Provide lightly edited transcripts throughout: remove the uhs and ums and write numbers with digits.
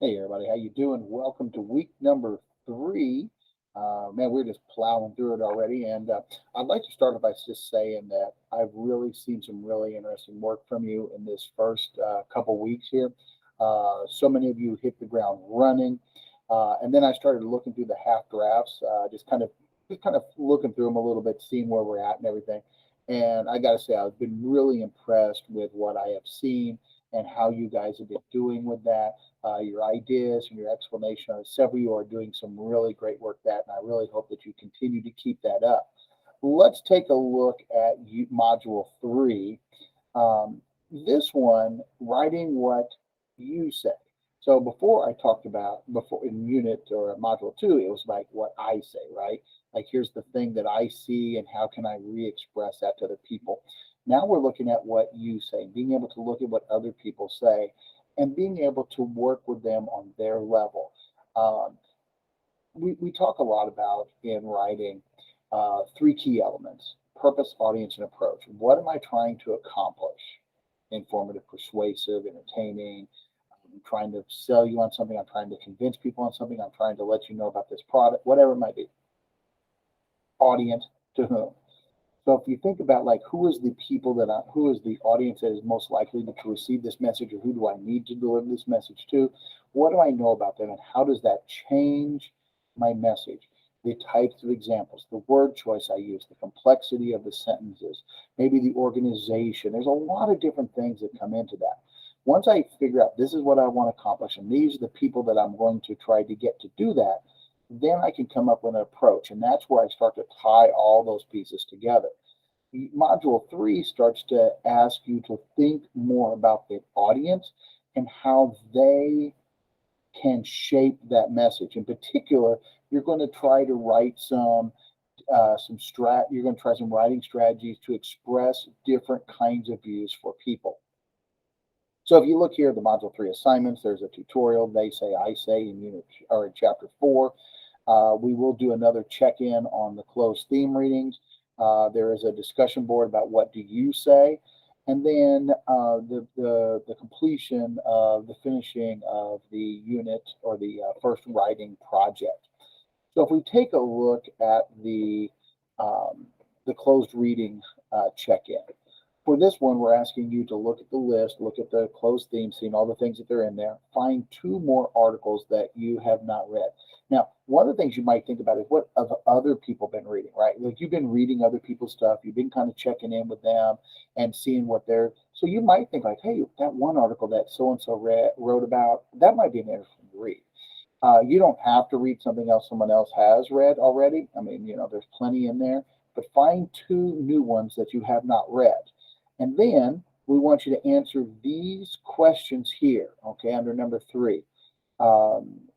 Hey everybody, how you doing? Welcome to week number 3. Man, we're just plowing through it already, and I'd like to start by just saying that I've really seen some really interesting work from you in this first couple weeks here. So many of you hit the ground running, and then I started looking through the half drafts, just kind of looking through them a little bit, seeing where we're at and everything. And I got to say, I've been really impressed with what I have seen and how you guys have been doing with that, your ideas and your explanation. Several of you are doing some really great work that, and I really hope that you continue to keep that up. Let's take a look at module 3. This one, writing what you say. So before I talked about before in unit or module 2, it was like what I say, right? Like here's the thing that I see and how can I re-express that to other people. Now we're looking at what you say, being able to look at what other people say and being able to work with them on their level. Um, we talk a lot about in writing three key elements: purpose, audience, and approach. What am I trying to accomplish? Informative, persuasive, entertaining. I'm trying to sell you on something. I'm trying to convince people on something. I'm trying to let you know about this product, whatever it might be. Audience to whom? So if you think about like who is the audience that is most likely to receive this message, or who do I need to deliver this message to? What do I know about them, and how does that change my message? The types of examples, the word choice I use, the complexity of the sentences, maybe the organization. There's a lot of different things that come into that. Once I figure out this is what I want to accomplish, and these are the people that I'm going to try to get to do that, then I can come up with an approach. And that's where I start to tie all those pieces together. Module 3 starts to ask you to think more about the audience and how they can shape that message. In particular, you're going to try to write you're going to try some writing strategies to express different kinds of views for people. So if you look here at the module 3 assignments, there's a tutorial. They say, I say in unit or in chapter 4. We will do another check-in on the closed theme readings. There is a discussion board about what do you say, and then the completion of the finishing of the unit or the first writing project. So if we take a look at the closed reading check-in. For this one, we're asking you to look at the list, look at the closed theme, seeing all the things that they're in there, find 2 more articles that you have not read. Now, one of the things you might think about is what have other people been reading, right? Like you've been reading other people's stuff, you've been kind of checking in with them and seeing what they're. So you might think like, hey, that one article that so and so wrote about, that might be an interesting read. You don't have to read something else someone else has read already. I mean, there's plenty in there, but find 2 new ones that you have not read. And then we want you to answer these questions here, okay, under number 3.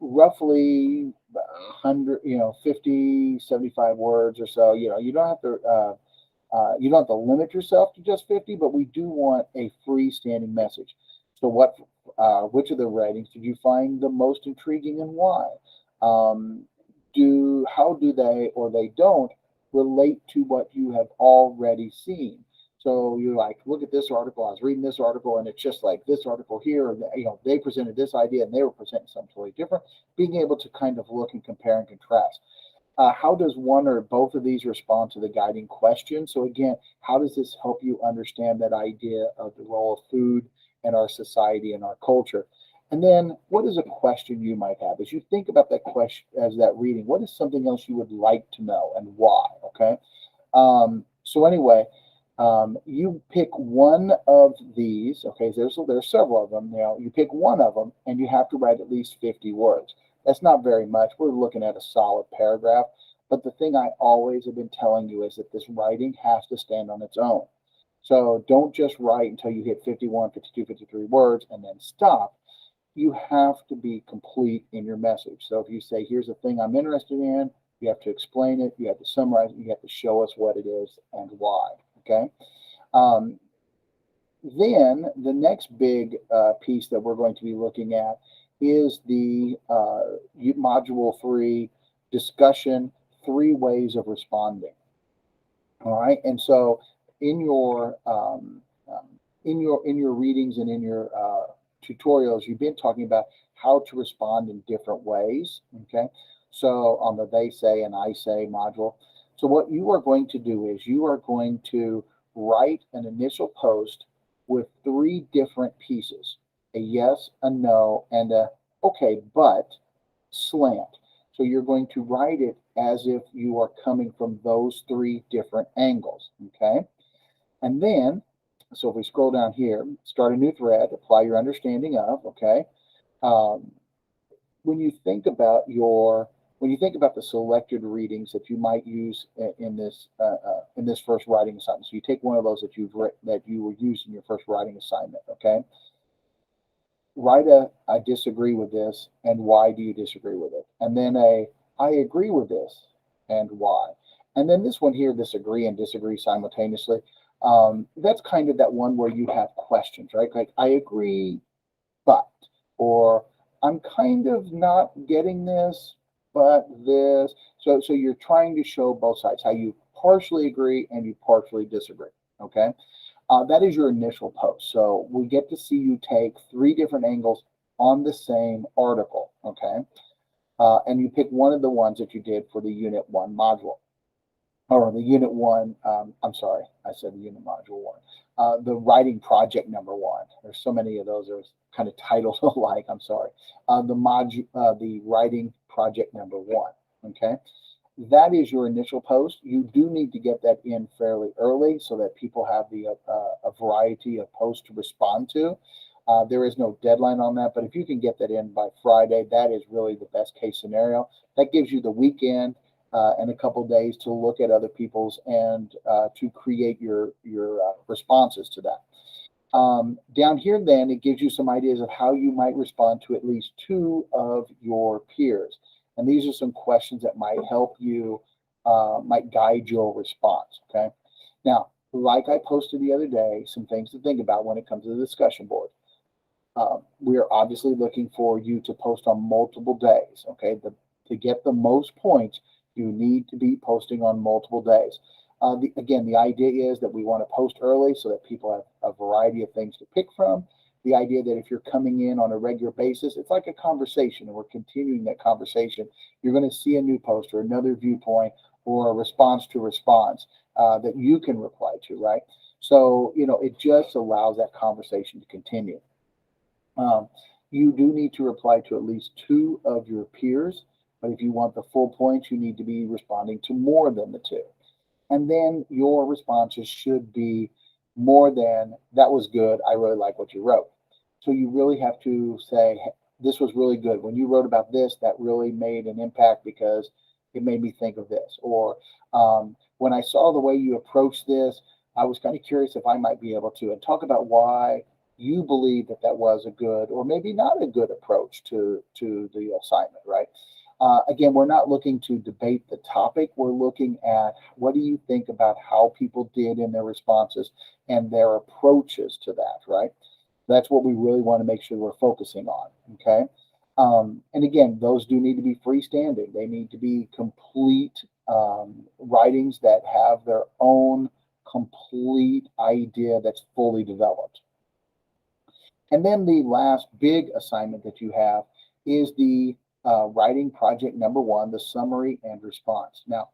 Roughly 100, 50, 75 words or so. You don't have to limit yourself to just 50, but we do want a freestanding message. So which of the writings did you find the most intriguing and why? Um, how do they or they don't relate to what you have already seen? So you're like, look at this article. I was reading this article, and it's just like this article here. They presented this idea, and they were presenting something totally different. Being able to kind of look and compare and contrast. How does one or both of these respond to the guiding question? So again, how does this help you understand that idea of the role of food in our society and our culture? And then what is a question you might have? As you think about that question, as that reading, what is something else you would like to know and why? Okay. So anyway, you pick one of these. Okay, there's several of them. You pick one of them, and you have to write at least 50 words. That's not very much. We're looking at a solid paragraph. But the thing I always have been telling you is that this writing has to stand on its own. So don't just write until you hit 51, 52, 53 words and then stop. You have to be complete in your message. So if you say, here's the thing I'm interested in, you have to explain it, you have to summarize it, you have to show us what it is and why. Okay. Um, then the next big piece that we're going to be looking at is the module 3 discussion, 3 ways of responding. All right, and so in your in your readings and in your tutorials, you've been talking about how to respond in different ways. Okay. So on the they say and I say module. So what you are going to do is you are going to write an initial post with three different pieces: a yes, a no, and a okay, but slant. So you're going to write it as if you are coming from those three different angles. Okay. And then, so if we scroll down here, start a new thread, apply your understanding of, okay. Um, when you think about when you think about the selected readings that you might use in this first writing assignment, so you take one of those that that you were used in your first writing assignment, okay. Write a I disagree with this and why do you disagree with it, and then a I agree with this and why, and then this one here, disagree and disagree simultaneously. That's kind of that one where you have questions, right? Like I agree, but, or I'm kind of not getting this, but this. So you're trying to show both sides, how you partially agree and you partially disagree. Okay. That is your initial post. So we get to see you take three different angles on the same article. Okay. And you pick one of the ones that you did for the Unit 1 module, or the Unit 1, I'm sorry, I said the Unit Module 1. The writing project number 1. There's so many of those are kind of titled alike, I'm sorry. The writing project number 1, okay? That is your initial post. You do need to get that in fairly early so that people have a variety of posts to respond to. There is no deadline on that, but if you can get that in by Friday, that is really the best case scenario. That gives you the weekend and a couple days to look at other people's and to create your responses to that. Down here, then, it gives you some ideas of how you might respond to at least two of your peers. And these are some questions that might help you, might guide your response. Okay. Now, like I posted the other day, some things to think about when it comes to the discussion board. We are obviously looking for you to post on multiple days. Okay. To get the most points, you need to be posting on multiple days. Again, the idea is that we want to post early so that people have a variety of things to pick from. The idea that if you're coming in on a regular basis, it's like a conversation and we're continuing that conversation. You're going to see a new post or another viewpoint or a response to response that you can reply to, right? So, it just allows that conversation to continue. You do need to reply to at least two of your peers, but if you want the full points, you need to be responding to more than the two. And then your responses should be more than, that was good, I really like what you wrote. So you really have to say, this was really good. When you wrote about this, that really made an impact because it made me think of this. Or when I saw the way you approached this, I was kind of curious if I might be able to, and talk about why you believe that was a good or maybe not a good approach to the assignment, right? Again, we're not looking to debate the topic. We're looking at what do you think about how people did in their responses and their approaches to that, right? That's what we really want to make sure we're focusing on, okay? And again, those do need to be freestanding. They need to be complete writings that have their own complete idea that's fully developed. And then the last big assignment that you have is the writing project number 1, the summary and response. Now,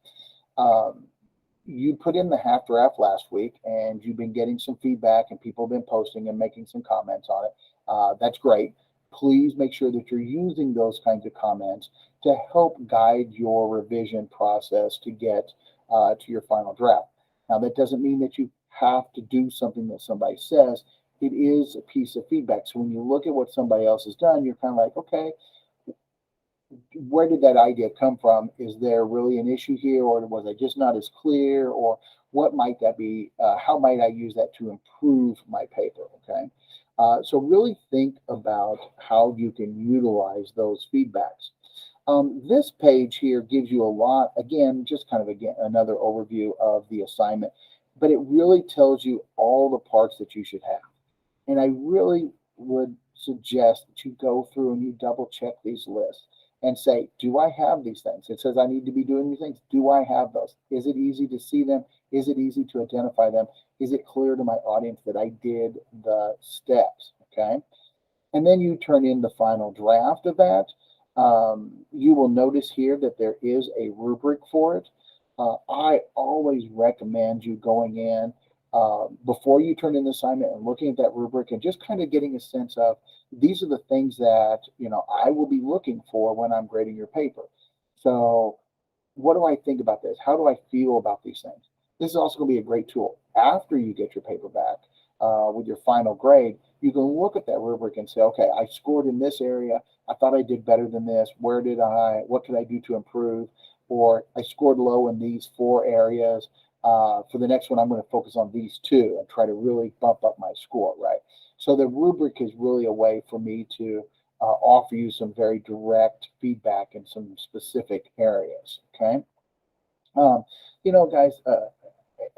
you put in the half draft last week and you've been getting some feedback and people have been posting and making some comments on it. That's great. Please make sure that you're using those kinds of comments to help guide your revision process to get to your final draft. Now, that doesn't mean that you have to do something that somebody says. It is a piece of feedback. So when you look at what somebody else has done, you're kind of like, okay, where did that idea come from? Is there really an issue here, or was I just not as clear, or what might that be? How might I use that to improve my paper? Okay. So really think about how you can utilize those feedbacks. This page here gives you a lot, again, just kind of another overview of the assignment, but it really tells you all the parts that you should have. And I really would suggest that you go through and you double check these lists and say, do I have these things? It says I need to be doing these things. Do I have those? Is it easy to see them? Is it easy to identify them? Is it clear to my audience that I did the steps? Okay. and then you turn in the final draft of that. You will notice here that there is a rubric for it. I always recommend you going in before you turn in the assignment and looking at that rubric and just kind of getting a sense of these are the things that I will be looking for when I'm grading your paper. So what do I think about this? How do I feel about these things? This is also going to be a great tool after you get your paper back with your final grade. You can look at that rubric and say, okay, I scored in this area. I thought I did better than this. What could I do to improve? Or I scored low in these 4 areas. For the next one, I'm going to focus on these 2 and try to really bump up my score, right? So the rubric is really a way for me to offer you some very direct feedback in some specific areas, okay? Um, Guys,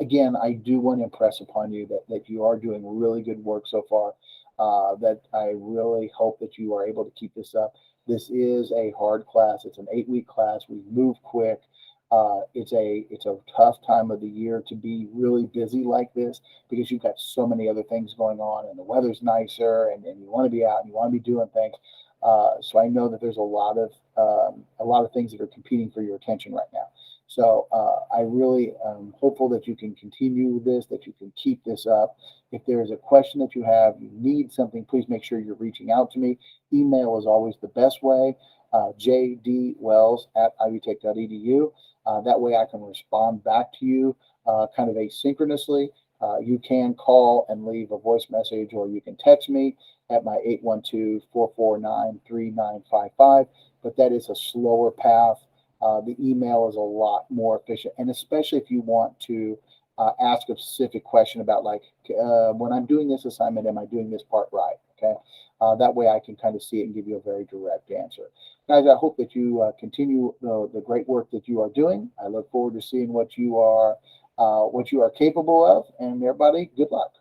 again, I do want to impress upon you that you are doing really good work so far. That I really hope that you are able to keep this up. This is a hard class. It's an 8-week class. We move quick. It's a tough time of the year to be really busy like this because you've got so many other things going on and the weather's nicer and you want to be out and you want to be doing things. So I know that there's a lot of things that are competing for your attention right now. So I really am hopeful that you can continue this, that you can keep this up. If there is a question that you have, you need something, please make sure you're reaching out to me. Email is always the best way, jdwells@ivytech.edu. That way I can respond back to you kind of asynchronously. You can call and leave a voice message, or you can text me at my 812-449-3955. But that is a slower path. The email is a lot more efficient, and especially if you want to ask a specific question about like when I'm doing this assignment, am I doing this part right? Okay, that way I can kind of see it and give you a very direct answer. Guys, I hope that you continue the great work that you are doing. I look forward to seeing what you are capable of, and everybody, good luck.